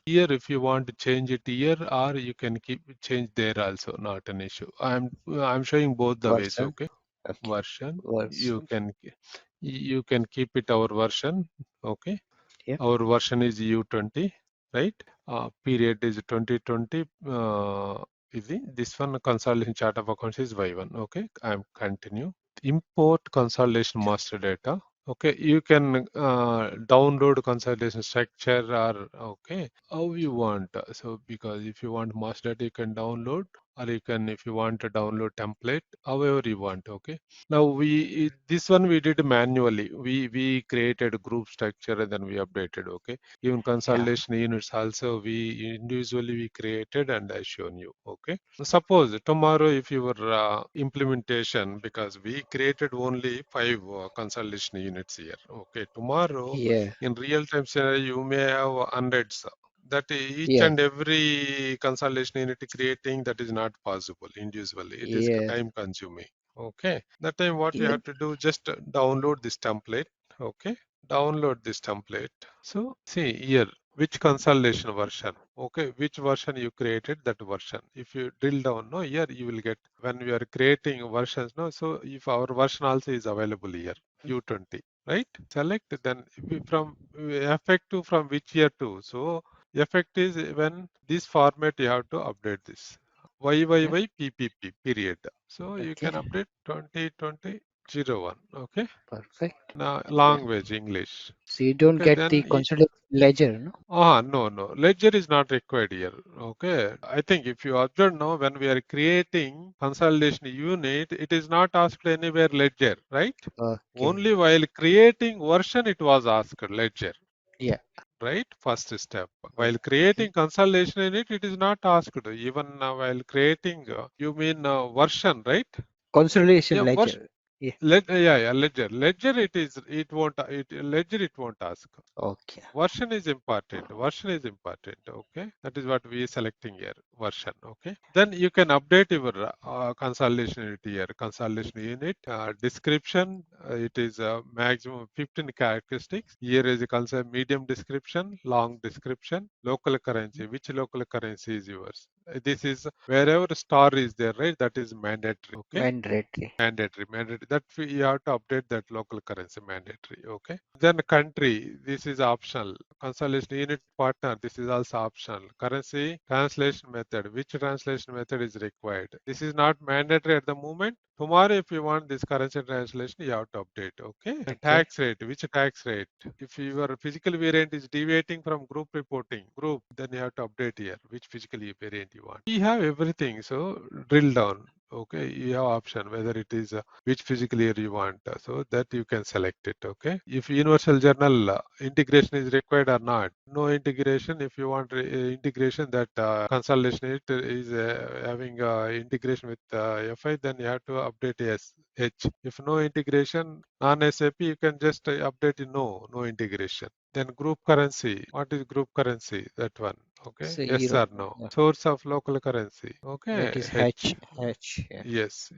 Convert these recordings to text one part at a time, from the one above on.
Here, if you want to change it here, or you can keep change there also, not an issue. I'm showing both the ways. Version. Okay, Okay. version Version. you can keep it our version. Okay, Yeah. our version is U20, right? Period is 2020. This one consolidation chart of accounts is Y1. Okay, I'm continue. Import consolidation master data. Okay, you can download consolidation structure or okay, how you want. So because if you want master data, you can download, or you can if you want to download template, however you want. Okay. Now this one we did manually. We created a group structure and then we updated. Okay. Even Yeah. consolidation units also we individually we created and I shown you. Okay. Suppose tomorrow if your implementation, because we created only 5 consolidation units here. Okay. Tomorrow Yeah. in real time scenario you may have hundreds. That each Yeah. and every consolidation unit creating, that is not possible individually. It is Yeah. time consuming. Okay. That time what you Yeah. have to do, just download this template. Okay. Download this template. So see here, which consolidation version. Okay. Which version you created, that version. If you drill down, no, here you will get when we are creating versions, no. So if our version also is available here, U20, right? Select then from effective from which year to. So effect is when this format you have to update this. Yeah. YYYPPP period. So you Okay. can update 2020-01. Okay. Perfect. Now Yeah. language English. So you don't Okay. get the Then consolidation ledger, no? no. Ledger is not required here. Okay. I think if you observe now, when we are creating consolidation unit, it is not asked anywhere ledger, right? Okay. Only while creating version it was asked ledger. Yeah. Right, first step. While Okay. creating consolidation in it, it is not asked. Even while creating, you mean version, right? Consolidation Yeah, version. ledger. Yeah. Ledger. Ledger, it won't. Ledger, it won't ask. Okay. Version is important. Version is important. Okay, that is what we are selecting here. Version. Okay, then you can update your consolidation unit here. Consolidation unit description. It is maximum 15 characteristics. Here is a concept medium description, long description, local currency. Which local currency is yours? This is wherever star is there, right? That is mandatory. Okay. Mandatory. Mandatory. That you have to update that local currency mandatory. Okay. Then country, this is optional. Consolidation unit partner, this is also optional. Currency translation method, which translation method is required? This is not mandatory at the moment. Tomorrow, if you want this currency translation, you have to update. Okay. And Okay. tax rate, which tax rate? If your physical variant is deviating from group reporting, then you have to update here which physical variant you want. We have everything. So drill down. Okay, you have option whether it is which physical year you want, so that you can select it. Okay, if universal journal integration is required or not, no integration. If you want integration, that consolidation it is having integration with FI, then you have to update yes H. If no integration, non-SAP, you can just update no integration. Then group currency, what is group currency? That one. Okay, So yes or euro. no? Source of local currency. Okay, That is H. H. Yeah. Yes.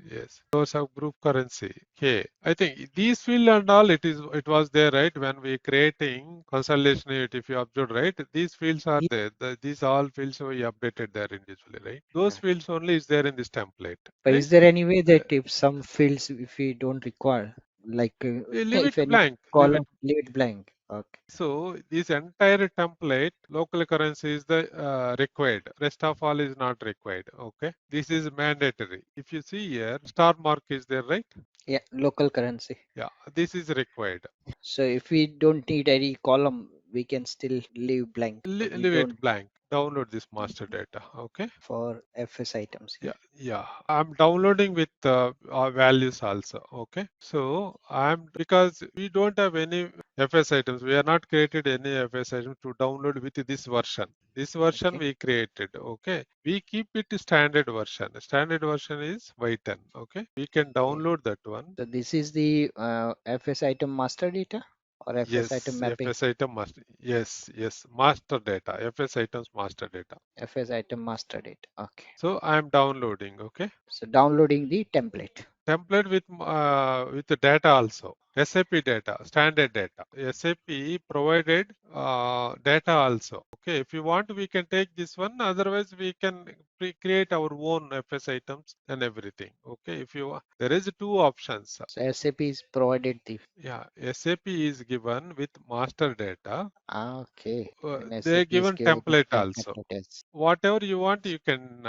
Source of group currency. Okay. I think these field and all it was there, right? When we creating consolidation unit, if you observe, right? These fields are Yeah. there. These all fields we updated there individually, right? Those Okay. fields only is there in this template, But right? is there any way Uh, that if some fields if we don't require, like leave it if any blank. Leave it. column, leave it blank. Okay. So this entire template, local currency is the required. Rest of all is not required. Okay. This is mandatory. If you see here, star mark is there, right? Yeah. Local currency. Yeah, this is required. So if we don't need any column, we can still leave blank. We Leave don't it blank. Download this master data. Okay. for FS items. Yeah. Yeah. I'm downloading with our values also. Okay. So I'm because we don't have any FS items. We are not created any FS items to download with this version. This version Okay. we created. Okay. We keep it standard version. Standard version is Y10. Okay. We can Okay. download that one. So this is the FS item master data or FS item Yes, mapping. FS item must. Yes, master data. FS items master data. FS item master data. Okay. So I'm downloading. Okay. So downloading the template. template with the data also. SAP data, standard data. SAP provided data also. Okay, if you want, we can take this one. Otherwise, we can create our own FS items and everything. Okay, if you there is two options. So SAP is provided the. Yeah, SAP is given with master data. Okay. And They SAP is given given template the also. template as. Whatever you want, you can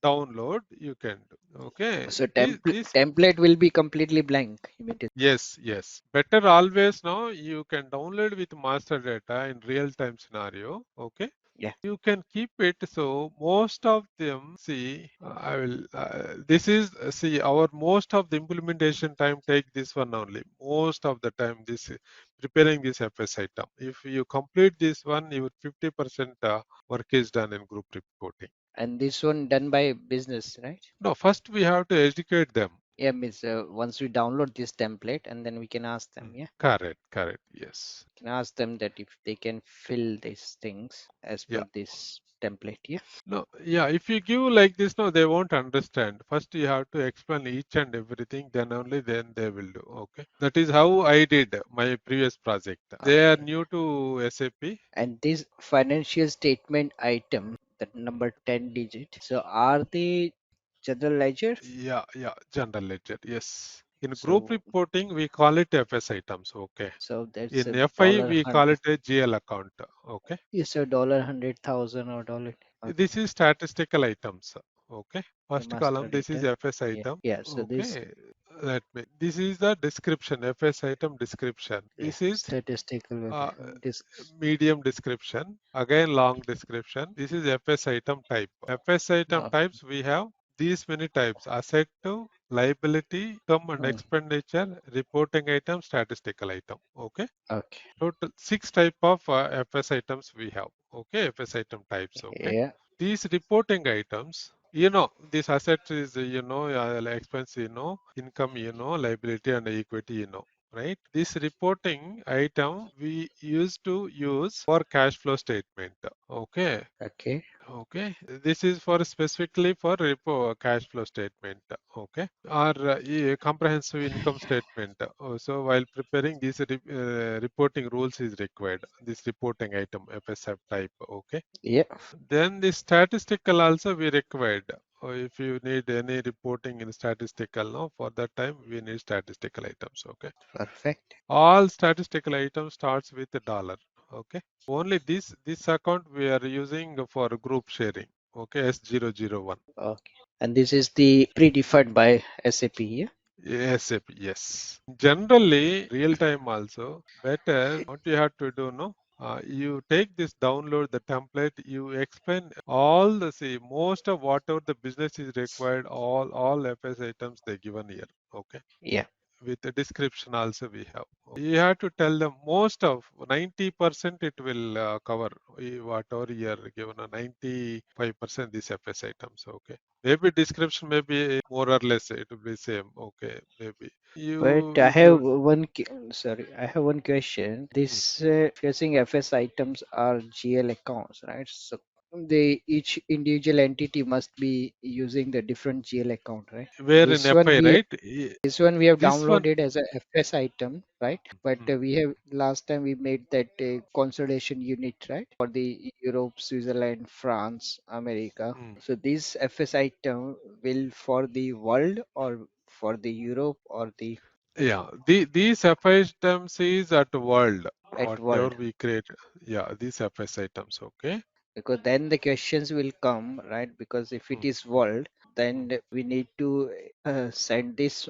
download. You can do. Okay, So this template will be completely blank. You mean to. yes, yes. Better always now you can download with master data in real time scenario. Okay. Yeah. You can keep it. So most of them, see, I will, this is, see, our most of the implementation time take this one only. Most of the time, preparing this FS item. If you complete this one, your 50% work is done in group reporting. And this one done by business, right? No, first we have to educate them. Yeah, means once we download this template and then we can ask them. Yeah. Correct, correct. Yes. Can ask them that if they can fill these things as Yeah. per this template. Yeah. No, yeah, if you give like this, no, they won't understand. First, you have to explain each and everything, then only then they will do. Okay. That is how I did my previous project. They are Okay. new to SAP. And this financial statement item, that number 10 digit. So are they general ledger? Yeah, yeah, general ledger. Yes. In group So reporting, we call it FS items. Okay. that's a In FI, dollar we call hundred. it a GL account. Okay. Yes, a dollar 100,000 or dollar. Okay. This is statistical items. Okay. The First master column, this is data. FS Yeah. item. Yeah. So this. Okay. This is the description, FS item description. Yeah. This is Statistical uh, this. medium description, again long description. This is FS item type. FS item Oh, types, we have these many types: asset to liability, income and mm, expenditure, reporting item, statistical item. Okay. okay. Total 6 type of FS items we have. Okay, FS item types. Okay, Yeah. these reporting items, you know, this asset is, expense, income, liability and equity, right? This reporting item we used to use for cash flow statement. Okay. Okay. Okay, this is for specifically for cash flow statement. Okay, or comprehensive income statement. So while preparing these reporting rules is required. This reporting item FSF type. Okay, Yeah. then the statistical also we required. If you need any reporting in statistical, no, for that time we need statistical items. Okay, Perfect. all statistical items starts with a dollar. Okay, only this account we are using for group sharing. Okay, S001. Okay. And this is the predefined by SAP. Yeah. SAP, yes. Generally, real time also better. What you have to do, no? You take this, download the template. You explain all the, see, most of whatever the business is required. All FS items they given here. Okay, Yeah. with the description also we have. You have to tell them most of 90% it will cover whatever you are given a 95% these FS items. Okay. Maybe description may be more or less it will be same. Okay. Maybe But you I if have you one. Sorry, I have one question. mm, This facing FS items are GL accounts, right? So they each individual entity must be using the different GL account, right? where in FI, right? This one we have This one. downloaded as a FS item, right? But mm, we have last time we made that consolidation unit, right? For the Europe, Switzerland, France, America. mm. So this FS item will for the world or for the Europe or the Yeah, these FI items is at world, at whatever world, we create. Yeah, these FS items. Okay. because then the questions will come, right? Because if it Mm, is world, mm, then we need to send this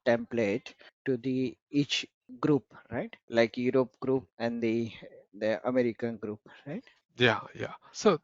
template to the each group, right? Like Europe mm. group and the American group, right? Yeah, yeah. So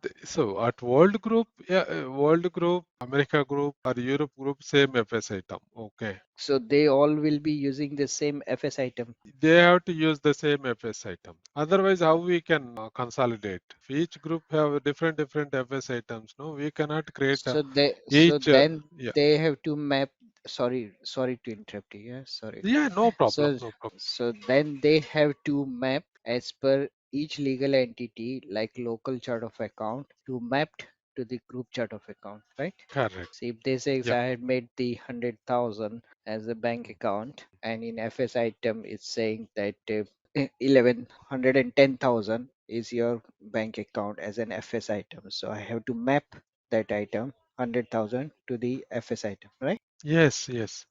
at World Group, yeah, World Group, America Group, or Europe Group, same FS item. Okay. So they all will be using the same FS item. They have to use the same FS item. Otherwise, how we can consolidate? If each group have different FS items, no, we cannot create So each. then Yeah, they have to map. Sorry to interrupt you. Yeah, sorry. yeah, no problem, So no problem. so then they have to map as per each legal entity, like local chart of account, to mapped to the group chart of account, right? Correct. So if they say if Yep. I had made the 100,000 as a bank account, and in FS item it's saying that 1110,000 is your bank account as an FS item. So I have to map that item 100,000 to the FS item, right? Yes, yes.